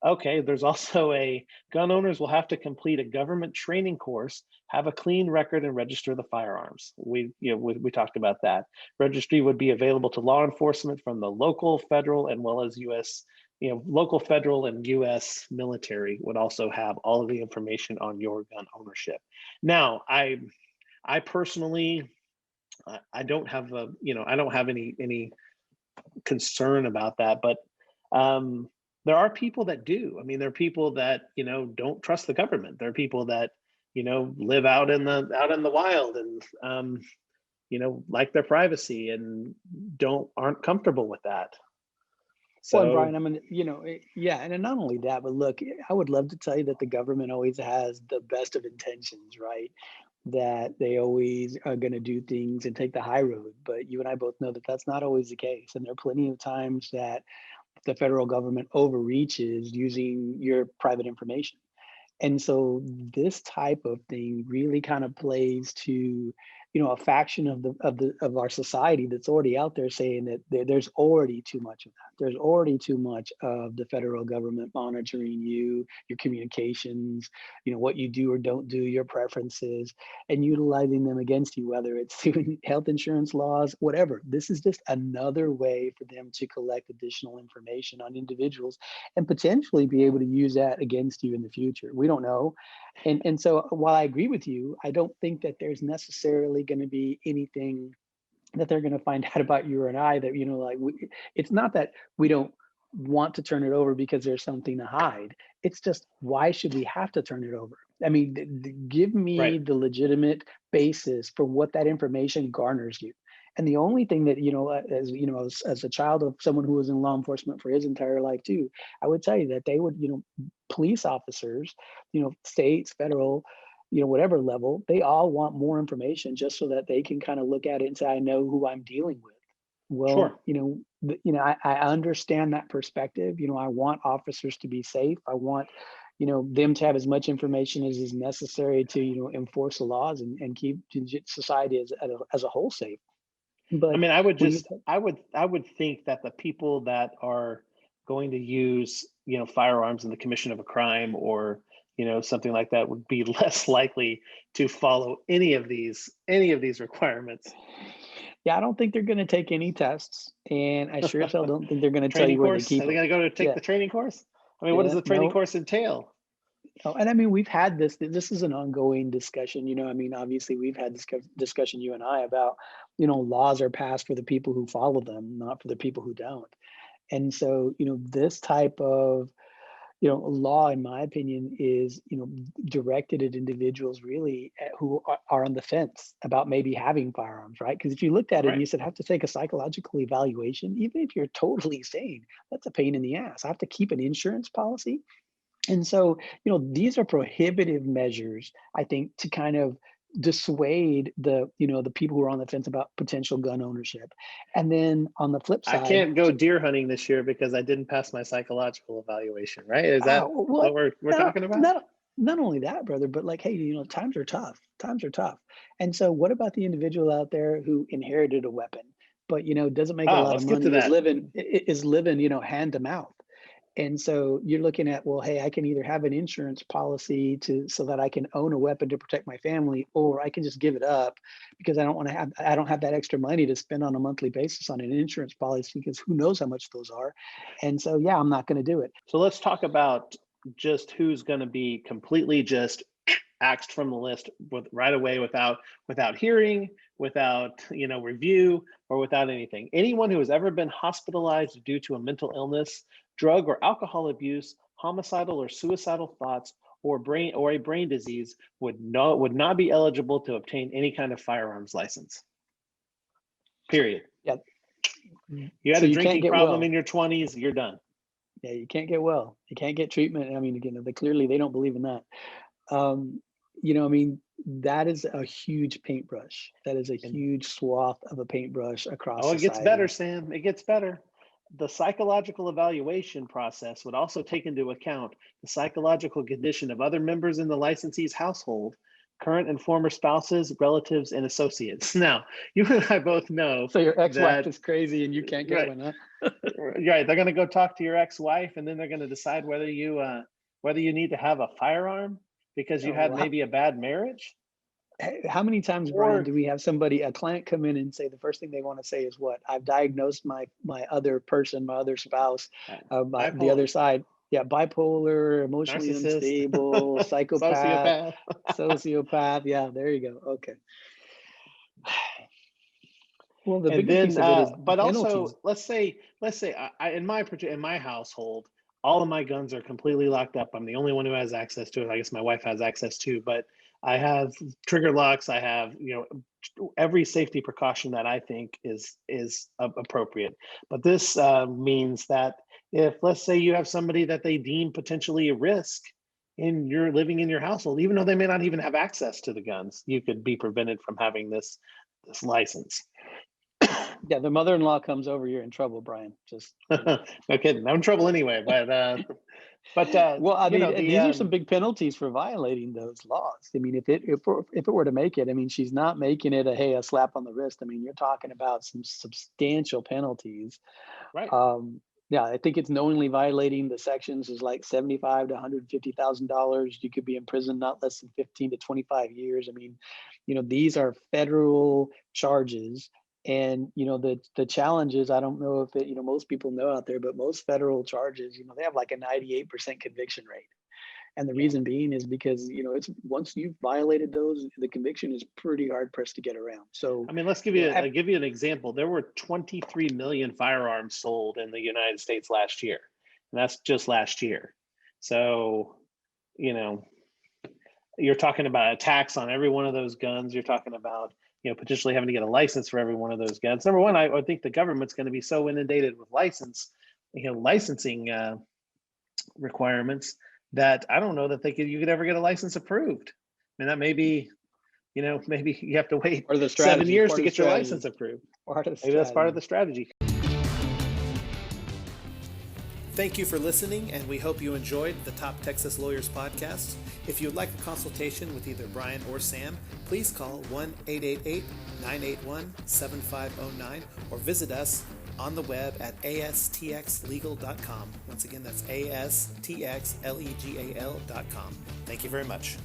Okay, there's also a gun owners will have to complete a government training course, have a clean record, and register the firearms. We talked about that. Registry would be available to law enforcement from the local, federal, and well as U.S. Local, federal, and U.S. military would also have all of the information on your gun ownership. Now, I personally, I don't have I don't have any concern about that, but there are people that do. I mean, there are people that don't trust the government. There are people that live out in the wild and like their privacy and aren't comfortable with that. Well, and Brian, So I mean, yeah, and then not only that, but look, I would love to tell you that the government always has the best of intentions, right? That they always are going to do things and take the high road. But you and I both know that that's not always the case. And there are plenty of times that the federal government overreaches using your private information. And so this type of thing really kind of plays to, a faction of our society that's already out there saying that there's already too much of that. There's already too much of the federal government monitoring you, your communications, what you do or don't do, your preferences, and utilizing them against you, whether it's through health insurance laws, whatever. This is just another way for them to collect additional information on individuals and potentially be able to use that against you in the future. We don't know. And so while I agree with you, I don't think that there's necessarily going to be anything that they're going to find out about you and I that, it's not that we don't want to turn it over because there's something to hide. It's just, why should we have to turn it over? I mean, give me right. the legitimate basis for what that information garners you. And the only thing that, as a child of someone who was in law enforcement for his entire life too, I would tell you that they would, police officers, states, federal, whatever level, they all want more information just so that they can kind of look at it and say, I know who I'm dealing with. Well, Sure. I understand that perspective. I want officers to be safe. I want, them to have as much information as is necessary to, enforce the laws and keep society as a whole safe. I But mean, when you, I would think that the people that are going to use, firearms in the commission of a crime or, something like that would be less likely to follow any of these requirements. yeah, I don't think they're going to take any tests, and I sure as hell don't think they're going to tell Training you where they course? keep Are they them. going to go to take Yeah, the training course? I mean, what does yeah, the training no. course entail? Oh, and I mean, we've had this. This is an ongoing discussion. I mean, obviously, we've had this discussion, you and I, about, laws are passed for the people who follow them, not for the people who don't. And so, this type of, law, in my opinion, is, directed at individuals really who are on the fence about maybe having firearms, right? Because if you looked at it and Right. you said, I have to take a psychological evaluation, even if you're totally sane, that's a pain in the ass. I have to keep an insurance policy. And so, these are prohibitive measures, I think, to kind of dissuade the people who are on the fence about potential gun ownership. And then on the flip I side, can't go deer hunting this year because I didn't pass my psychological evaluation, right? Is that well, what we're no, talking about? not only that, brother, but like, hey, times are tough. Times are tough. And so, what about the individual out there who inherited a weapon, but doesn't make a Ah, lot of let's get to money, that. is living, hand to mouth. And so you're looking at, well, hey, I can either have an insurance policy so that I can own a weapon to protect my family, or I can just give it up because I don't have that extra money to spend on a monthly basis on an insurance policy because who knows how much those are. And so, yeah, I'm not going to do it. So let's talk about just who's going to be completely just axed from the list right away without hearing, without review, or without anything. Anyone who has ever been hospitalized due to a mental illness, drug or alcohol abuse, homicidal or suicidal thoughts, or a brain disease would not be eligible to obtain any kind of firearms license. Period. Yeah. You had So a you can't drinking get problem well. in your 20s, you're done. Yeah, you can't get well. You can't get treatment. I mean, again, clearly they don't believe in that. Um, I mean, that is a huge paintbrush. That is a And huge swath of a paintbrush across oh, it gets better, society. Sam. It gets better. The psychological evaluation process would also take into account the psychological condition of other members in the licensee's household, current and former spouses, relatives, and associates. Now, you and I both know So your ex-wife that, is crazy and you can't get right, one, huh? right, they're going to go talk to your ex-wife, and then they're going to decide whether you need to have a firearm because you Oh, had wow. maybe a bad marriage, How many times, Brian, or do we have a client come in and say the first thing they want to say is what? I've diagnosed my other person, my other spouse, the other bipolar, side. Yeah, bipolar, emotionally narcissist, unstable, psychopath, sociopath. sociopath. Yeah, there you go. Okay. Well, the And bigger then, piece of it is the but penalties. also, let's say, in my household, all of my guns are completely locked up. I'm the only one who has access to it. I guess my wife has access too, but I have trigger locks. I have, every safety precaution that I think is appropriate. But this means that if, let's say, you have somebody that they deem potentially a risk in your living in your household, even though they may not even have access to the guns, you could be prevented from having this license. Yeah, the mother-in-law comes over, you're in trouble, Brian. Just No kidding. I'm in trouble anyway, but well, I mean, the these are some big penalties for violating those laws. I mean, if it were to make it, I mean, she's not making it a slap on the wrist. I mean, you're talking about some substantial penalties. right. Um, yeah, I think it's knowingly violating the sections is like 75 to $150,000. You could be in prison not less than 15 to 25 years. I mean, these are federal charges. And the challenge is, I don't know if most people know out there, but most federal charges, they have like a 98% conviction rate. And the Yeah. reason being is because it's once you've violated those, the conviction is pretty hard pressed to get around. So I mean, let's give you an example. There were 23 million firearms sold in the United States last year, and that's just last year. So, you know, you're talking about a tax on every one of those guns. You're talking about, potentially having to get a license for every one of those guns. Number one, I think the government's going to be so inundated with licensing requirements that I don't know that you could ever get a license approved. I mean, that may be, maybe you have to wait part of the 7 strategy, years part to of the get your strategy, license approved. part of the Maybe that's part of strategy. the strategy. Thank you for listening, and we hope you enjoyed the Top Texas Lawyers podcast. If you would like a consultation with either Brian or Sam, please call 1-888-981-7509 or visit us on the web at astxlegal.com. Once again, that's astxlegal.com. Thank you very much.